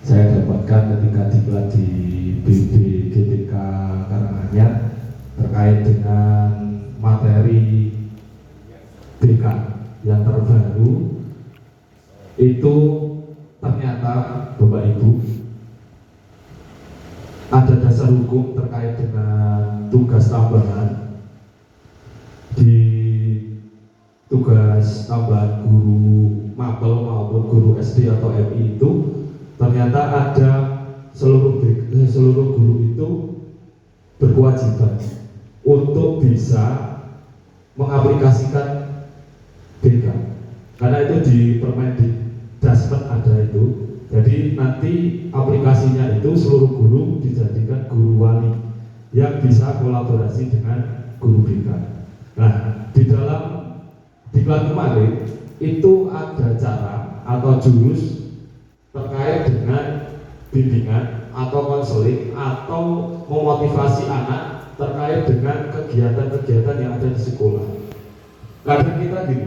saya dapatkan ketika diklat di BPGBK Karanganyar terkait dengan materi BK yang terbaru itu. Ternyata Bapak Ibu ada dasar hukum terkait dengan tugas tambahan di tugas tambahan guru mapel maupun guru SD atau MI itu. Ternyata ada seluruh guru itu berkewajiban untuk bisa mengaplikasikan BK karena itu di Permendikbud ada itu. Jadi nanti aplikasinya itu seluruh guru dijadikan guru wali yang bisa kolaborasi dengan guru BK. Nah, di dalam diklat kemarin itu ada cara atau jurus terkait dengan bimbingan atau konseling atau memotivasi anak terkait dengan kegiatan-kegiatan yang ada di sekolah. Kadang kita gini,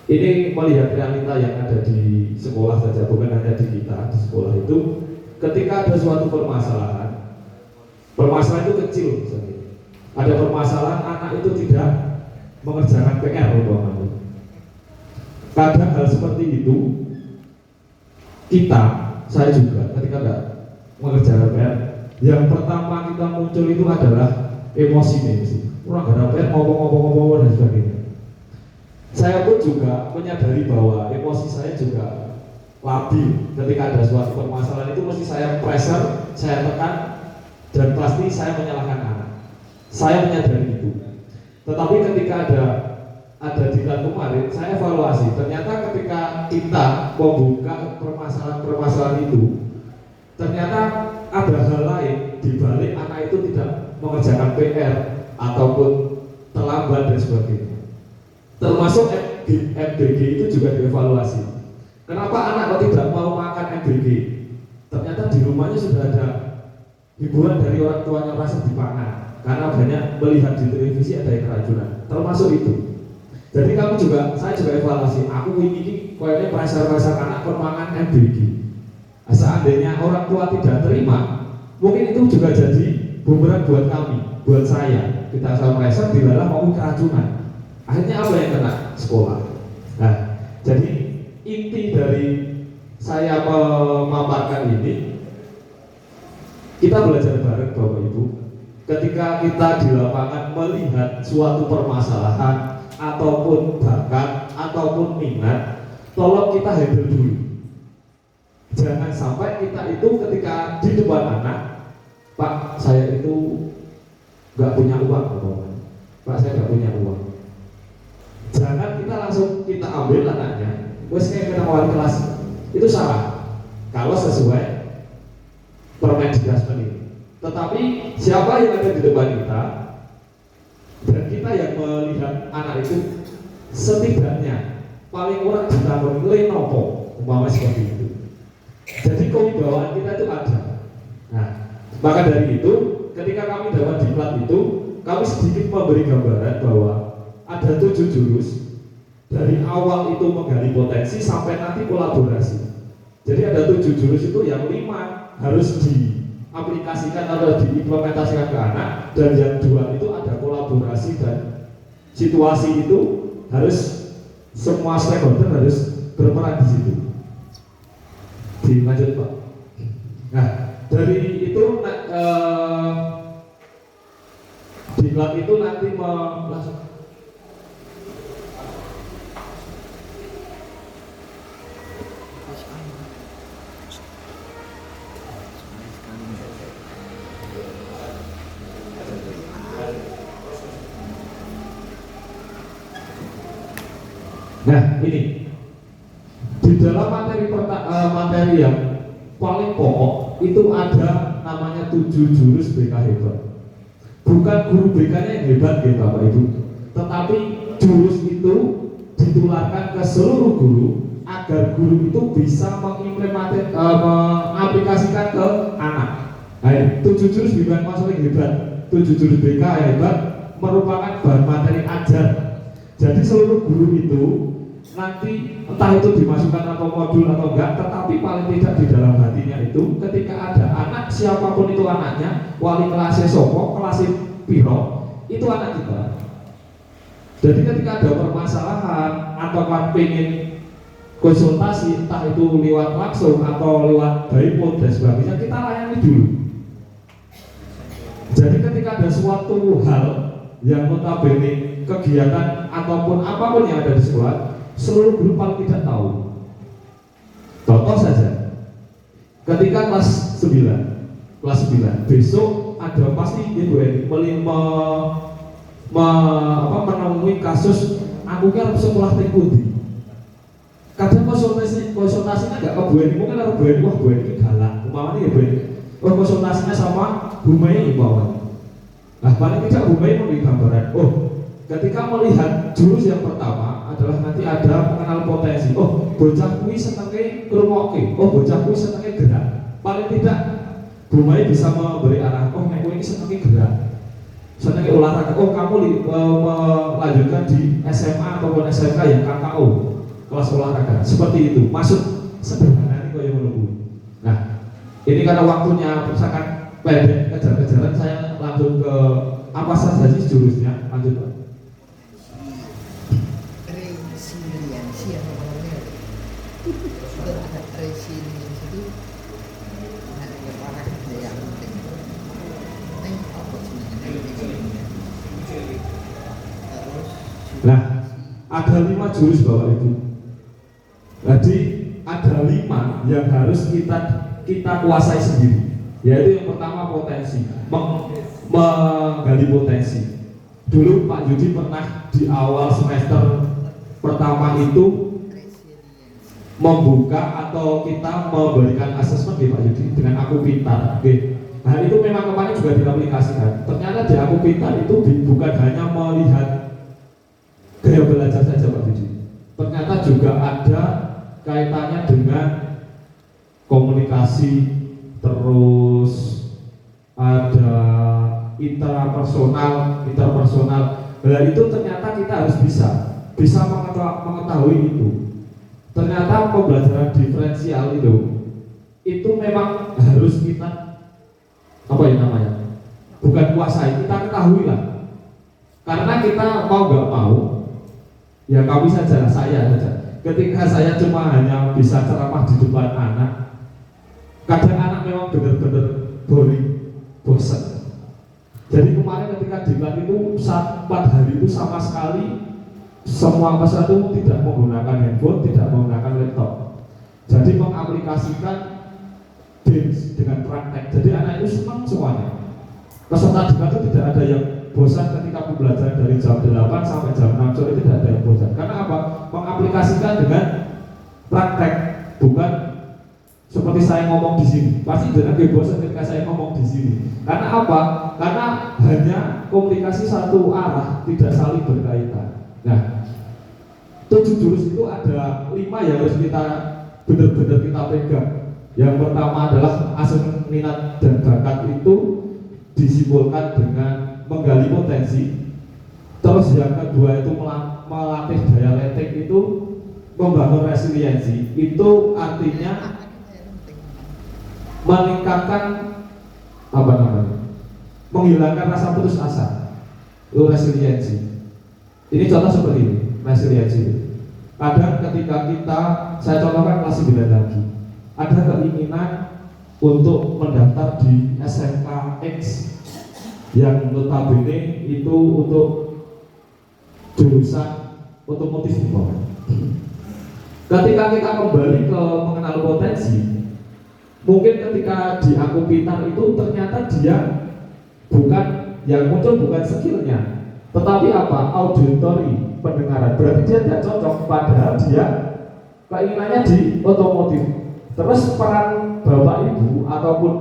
ini melihat realita yang ada di sekolah saja, bukan hanya di kita di sekolah itu. Ketika ada suatu permasalahan itu kecil misalnya. Ada permasalahan anak itu tidak mengerjakan PR umpamanya. Kadang hal seperti itu saya juga ketika tidak mengerjakan PR, yang pertama kita muncul itu adalah emosi nih, orang gak ada PR ngomong-ngomong dan sebagainya. Saya pun juga menyadari bahwa emosi saya juga labil ketika ada suatu permasalahan itu mesti saya pressure, saya tekan, dan pasti saya menyalahkan anak. Saya menyadari itu. Tetapi ketika ada diklat kemarin, saya evaluasi. Ternyata ketika kita membuka permasalahan itu, ternyata ada hal lain di balik anak itu tidak mengerjakan PR ataupun terlambat dan sebagainya. Termasuk MBG itu juga dievaluasi. Kenapa anak kok tidak mau makan MBG? Ternyata di rumahnya sudah ada hiburan dari orang tuanya rasa dipangan, karena banyak melihat di televisi ada yang keracunan. Termasuk itu. Jadi saya juga evaluasi. Aku ini kayaknya pressure anak permangan MBG. Seandainya orang tua tidak terima, mungkin itu juga jadi bumerang buat kami, buat saya. Kita sama pressure dilalah mau keracunan. Akhirnya apa yang kena? Sekolah. Nah, jadi inti dari saya memaparkan ini, kita belajar bareng Bapak Ibu. Ketika kita di lapangan melihat suatu permasalahan ataupun bakat ataupun minat, tolong kita handle dulu. Jangan sampai kita itu ketika di depan anak, Pak, saya itu nggak punya uang, Pak, saya nggak punya uang. Jangan kita langsung kita ambil anaknya, wes kayak kita wali kelas, itu salah. Kalau sesuai Permendikbud ini. Tetapi siapa yang ada di depan kita dan kita yang melihat anak itu, setidaknya paling kurang dibangun lenopo umpama seperti itu. Jadi kewibawaan kita itu ada. Nah, maka dari itu ketika kami dapat diklat itu, kami sedikit memberi gambaran bahwa ada 7 jurus dari awal itu menggali potensi sampai nanti kolaborasi. Jadi ada 7 jurus itu yang 5 harus diaplikasikan atau diimplementasikan ke anak, dan yang 2 itu ada kolaborasi dan situasi itu harus semua stakeholder harus berperan di situ. Dilanjut Pak. Nah, dari itu diklat itu nanti langsung. Nah, ini di dalam materi yang paling pokok itu ada namanya 7 jurus BK hebat. Bukan guru BK-nya yang hebat ya Bapak Ibu, tetapi jurus itu ditularkan ke seluruh guru agar guru itu bisa mengaplikasikan ke anak. Nah, 7 jurus BK maksudnya hebat, 7 jurus BK hebat merupakan bahan materi ajar. Jadi seluruh guru itu nanti entah itu dimasukkan atau modul atau enggak, tetapi paling tidak di dalam hatinya itu ketika ada anak siapapun itu anaknya, wali kelasnya sopo, kelasnya piro, itu anak kita. Jadi ketika ada permasalahan atau kan pengen konsultasi, entah itu lewat langsung atau lewat by phone dan sebagainya, kita layani dulu. Jadi ketika ada suatu hal yang notabene kegiatan ataupun apapun yang ada di sekolah, seluruh guru paling tidak tahu. Contoh saja, ketika kelas 9 besok ada pasti Ibu Eni menemui kasus aku kan sekolah tinggi. Kadang konsultasinya nggak ke Bu Eni, mungkin ada Bu Eni, wah Bu Eni galak, umpamanya ya Bu Eni, konsultasinya sama Bu Mei umpamanya. Nah paling tidak Bu Mei memberi gambaran, oh ketika melihat jurus yang pertama adalah nanti ada mengenal potensi. Oh, bocah kuwi senenge ngrungokke. Oh, bocah kuwi senenge gerak. Paling tidak Bu Mai bisa memberi arah. Oh, nek kuwi senenge gerak. Senenge olahraga. Oh, kamu melanjutkan di SMA ataupun SMK yang KKO, kelas olahraga. Seperti itu. Maksud sederhana ini kaya ngono kuwi. Nah, ini karena waktunya sangat pendek kejar-kejaran, saya langsung ke apa saja sih jurusnya. Lanjut, Pak. Resilience itu ada orang yang penting apa sebenarnya. Nah, ada 5 jurus Bapak Ibu. Jadi ada 5 yang harus kita kuasai sendiri. Yaitu yang pertama potensi, menggali potensi. Dulu Pak Yudi pernah di awal semester pertama itu membuka atau kita memberikan asesmen di Pak Yudi dengan Aku Pintar. Nah itu memang kemarin juga diaplikasikan. Ternyata di Aku Pintar itu bukan hanya melihat gaya belajar saja Pak Yudi. Ternyata juga ada kaitannya dengan komunikasi, terus ada interpersonal. Nah itu ternyata kita harus bisa mengetahui itu. Ternyata pembelajaran diferensial itu memang harus kita bukan kuasai, kita ketahui lah. Karena kita mau nggak mau, ya kami saja, saya saja. Ketika saya cuma hanya bisa ceramah di depan anak, kadang anak memang benar-benar boring, bosan. Jadi kemarin ketika di kelas itu 4 hari itu sama sekali semua peserta itu tidak menggunakan handphone, tidak menggunakan laptop. Jadi mengaplikasikan games dengan praktek. Jadi anak itu senang semuanya. Peserta juga itu tidak ada yang bosan ketika pembelajaran dari jam 8 sampai jam 6 sore, tidak ada yang bosan. Karena apa? Mengaplikasikan dengan praktek, bukan seperti saya ngomong di sini. Pasti tidak ada bosan ketika saya ngomong di sini. Karena apa? Karena hanya komunikasi satu arah, tidak saling berkaitan. Nah, 7 jurus itu ada 5 yang harus kita benar-benar kita pegang. Yang pertama adalah asal minat dan bakat itu disimpulkan dengan menggali potensi. Terus yang kedua itu melatih daya letek, itu membangun resiliensi. Itu artinya meningkatkan menghilangkan rasa putus asa. Itu resiliensi. Ini contoh seperti ini, resiliensi. Kadang ketika saya contohkan kelas 9 lagi, ada keinginan untuk mendaftar di SMK X yang notabene itu untuk jurusan otomotif. Ketika kita kembali ke mengenal potensi, mungkin ketika di Aku Pintar itu ternyata dia bukan yang muncul bukan skillnya, tetapi apa? Auditory, pendengaran. Berarti dia tidak cocok, padahal dia keinginannya di otomotif. Terus peran Bapak Ibu ataupun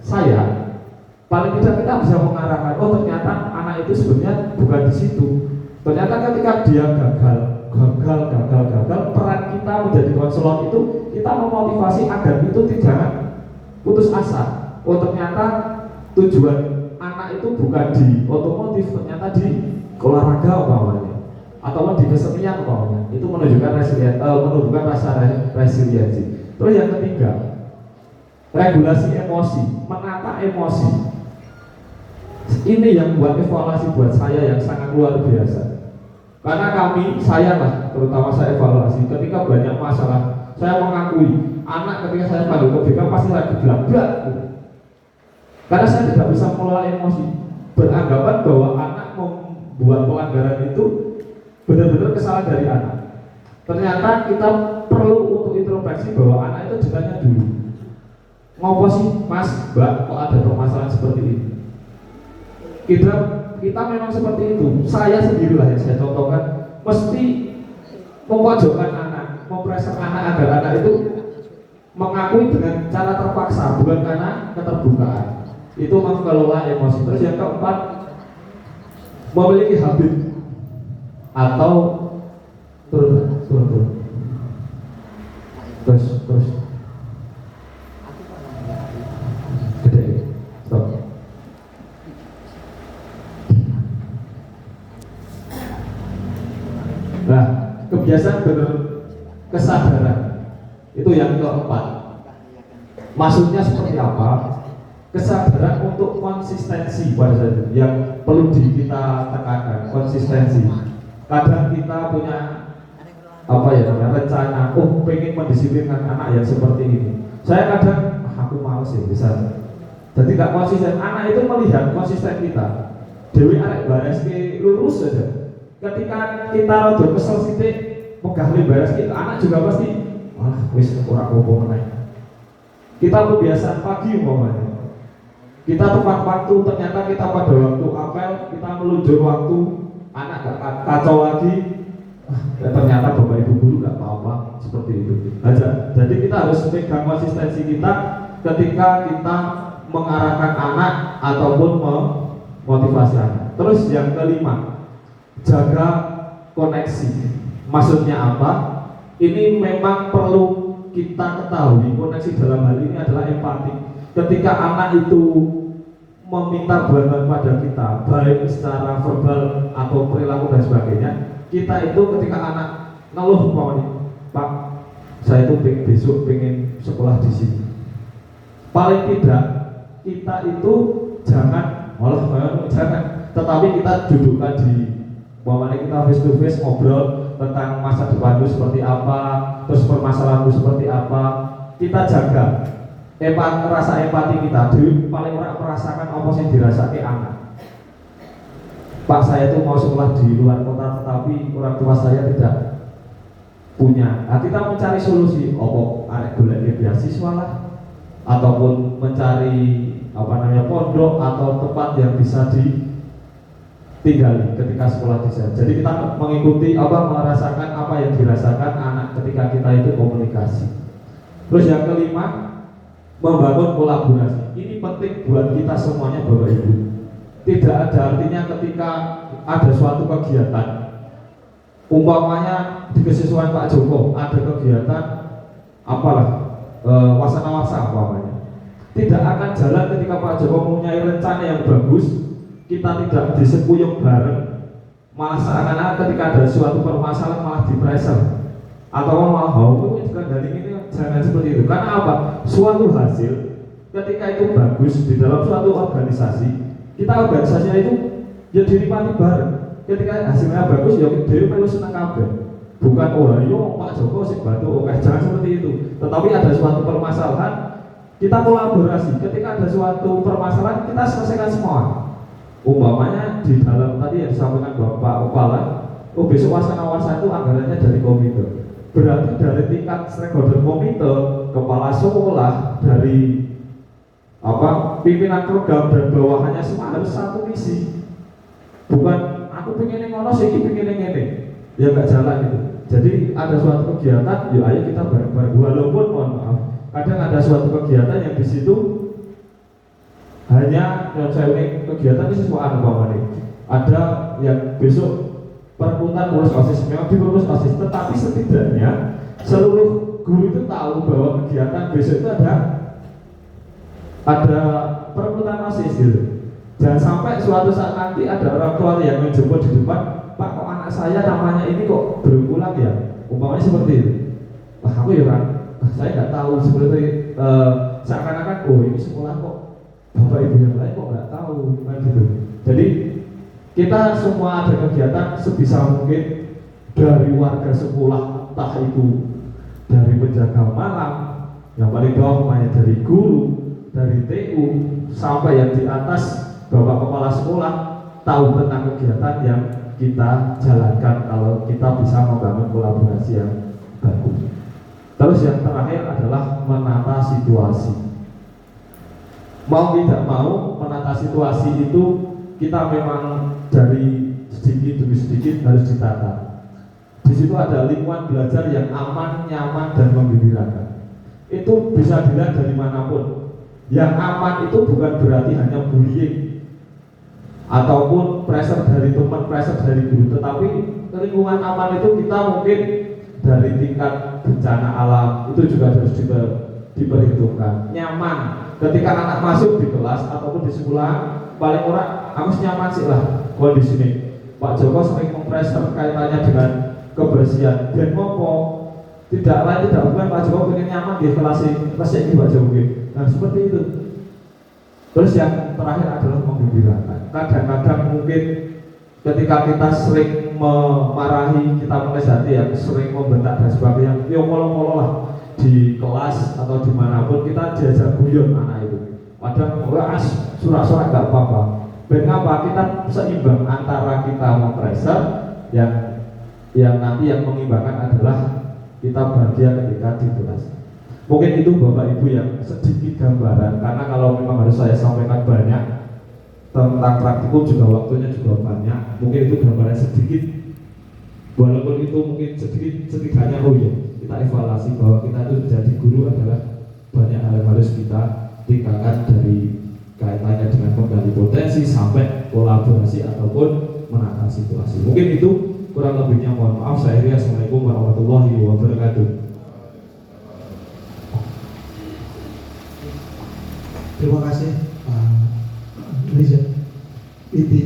saya, paling tidak kita bisa mengarahkan, oh ternyata anak itu sebenarnya bukan di situ. Ternyata ketika dia gagal, peran kita menjadi konselor itu kita memotivasi agar itu tidak putus asa. Oh ternyata tujuan anak itu bukan di otomotif, ternyata di olahraga umpamanya. atau di kesenian umpamanya, itu menunjukkan rasa resiliensi. Terus yang ketiga, regulasi emosi, menata emosi. Ini yang buat evaluasi buat saya yang sangat luar biasa. Karena saya lah, terutama saya evaluasi ketika banyak masalah. Saya mengakui anak ketika saya panggil ke BK pasti lagi belak-belak gitu. Karena saya tidak bisa mengelola emosi, beranggapan bahwa anak membuat pelanggaran itu benar-benar kesalahan dari anak. Ternyata kita perlu untuk introspeksi bahwa anak itu ditanya dulu, ngopo sih mas, mbak, kok ada permasalahan seperti ini. Kita memang seperti itu. Saya sendirilah yang saya contohkan, mesti memojokkan anak, mempressure anak agar anak itu mengakui dengan cara terpaksa, bukan karena keterbukaan. Itu mengelola emosi. Terus yang keempat, memiliki habit atau turun. Terus gede, stop. Nah, kebiasaan kesadaran itu yang keempat. Maksudnya seperti apa? Kesadaran untuk konsistensi pada saat itu yang perlu kita tekankan, konsistensi. Kadang kita punya rencana, pengen mendisiplinkan anak yang seperti ini. Saya kadang aku males ya bisa. Jadi gak konsisten. Anak itu melihat konsisten kita. Dewi arek bares ke lurus saja. Ketika kita rada kesel sithik megah bares ke anak juga pasti wis ora apa-apa meneh. Kita kebiasaan pagi umpamanya. Kita tepat waktu, ternyata kita pada waktu apel, kita meluncur waktu, anak gak kacau lagi. Ternyata bapak ibu guru gak apa-apa, seperti itu aja. Jadi kita harus pegang konsistensi kita ketika kita mengarahkan anak ataupun memotivasi anak. Terus yang kelima, jaga koneksi. Maksudnya apa? Ini memang perlu kita ketahui, koneksi dalam hal ini adalah empati. Ketika anak itu meminta bantuan pada kita, baik secara verbal atau perilaku dan sebagainya, kita itu ketika anak ngeluh, Pak, saya itu besok pengen sekolah di sini. Paling tidak kita itu jangan, tetapi kita dudukkan di kita face to face ngobrol tentang masa depan itu seperti apa, terus permasalahan itu seperti apa. Kita jaga rasa empati kita. Dewi paling orang merasakan apa yang dirasakan anak. Pak, saya itu mau sekolah di luar kota tetapi orang tua saya tidak punya. Nah, kita mencari solusi, arek golek beasiswa lah, ataupun mencari pondok atau tempat yang bisa ditinggali ketika sekolah di sana. Jadi kita mengikuti merasakan apa yang dirasakan anak ketika kita itu komunikasi. Terus yang kelima, membangun kolaborasi. Ini penting buat kita semuanya, Bapak Ibu. Tidak ada artinya ketika ada suatu kegiatan, umpamanya di kesesuaian Pak Joko ada kegiatan wasana-wasa umpamanya, tidak akan jalan ketika Pak Joko mempunyai rencana yang bagus, kita tidak disekuyung bareng, malah seakan-akan ketika ada suatu permasalahan malah dipressure atau malah juga dari ini. Jangan seperti itu. Karena apa? Suatu hasil ketika itu bagus di dalam suatu organisasi, kita organisasinya itu ya dinikmati bareng. Ketika hasilnya bagus ya dewe perlu senang kabeh. Bukan Pak Joko sik bantu, jangan seperti itu. Tetapi ada suatu permasalahan, kita kolaborasi. Ketika ada suatu permasalahan, kita selesaikan semua. Umpamanya di dalam tadi yang disampaikan Bapak Kepala, besok wasana-wasana itu anggarannya dari komite. Berarti dari tingkat stakeholder komite, kepala sekolah, dari pimpinan program dan bawahannya semua harus satu visi. Bukan aku pengen ngono sih, pengen ngene. Ya nggak jalan itu. Jadi ada suatu kegiatan, ayo kita bareng-bareng. Walaupun mohon maaf, kadang ada suatu kegiatan yang di situ hanya kegiatan ini sesuatu ada yang besok perkumpulan ngurus OSIS, memang diurus OSIS, tetapi setidaknya seluruh guru itu tahu bahwa kegiatan besok itu ada perkumpulan OSIS gitu. Jangan sampai suatu saat nanti ada orang tua yang menjemput di depan, Pak kok anak saya namanya ini kok berulang ya, umpamanya seperti itu. Wah aku ya kan, saya nggak tahu seperti seakan-akan oh ini sekolah kok bapak ibu yang lain kok nggak tahu kan gitu. Jadi kita semua ada kegiatan sebisa mungkin dari warga sekolah, entah itu dari penjaga malam, yang paling bawah namanya dari guru, dari TU sampai yang di atas bapak kepala sekolah tahu tentang kegiatan yang kita jalankan kalau kita bisa membangun kolaborasi yang bagus. Terus yang terakhir adalah menata situasi. Mau tidak mau menata situasi itu kita memang dari sedikit demi sedikit harus ditata. Di situ ada lingkungan belajar yang aman, nyaman, dan membibirakan. Itu bisa dilihat dari manapun. Yang aman itu bukan berarti hanya bullying ataupun pressure dari teman, pressure dari guru, tetapi lingkungan aman itu kita mungkin dari tingkat bencana alam itu juga harus diperhitungkan. Nyaman ketika anak masuk di kelas ataupun di sekolah, paling orang harus nyaman sih lah. Kalau di sini Pak Joko sering mempressure kaitannya dengan kebersihan dan ngopo tidak lain tidak bukan Pak Joko pengen nyaman di kelas ini Pak Joko. Nah seperti itu. Terus yang terakhir adalah membibirakan. Kadang-kadang mungkin ketika kita sering memarahi, kita menasihati yang sering membentak dan sebagainya, yo molo-molo lah di kelas atau dimanapun kita diajak guyon anak itu. Padahal surat-surat nggak apa-apa. Kenapa kita seimbang antara kita mempressure yang nanti yang mengimbangkan adalah kita bahagia ketika di kelas. Mungkin itu Bapak Ibu yang sedikit gambaran, karena kalau memang harus saya sampaikan banyak tentang praktikum juga waktunya juga banyak. Mungkin itu gambaran sedikit, walaupun itu mungkin sedikit setidaknya oh ya kita evaluasi bahwa kita itu jadi guru adalah banyak hal yang harus kita tingkatkan dari kaitannya dengan menggali potensi sampai kolaborasi ataupun menata situasi. Mungkin itu kurang lebihnya, mohon maaf. Saya akhiri. Assalamualaikum warahmatullahi wabarakatuh. Terima kasih Pak Riza. Intinya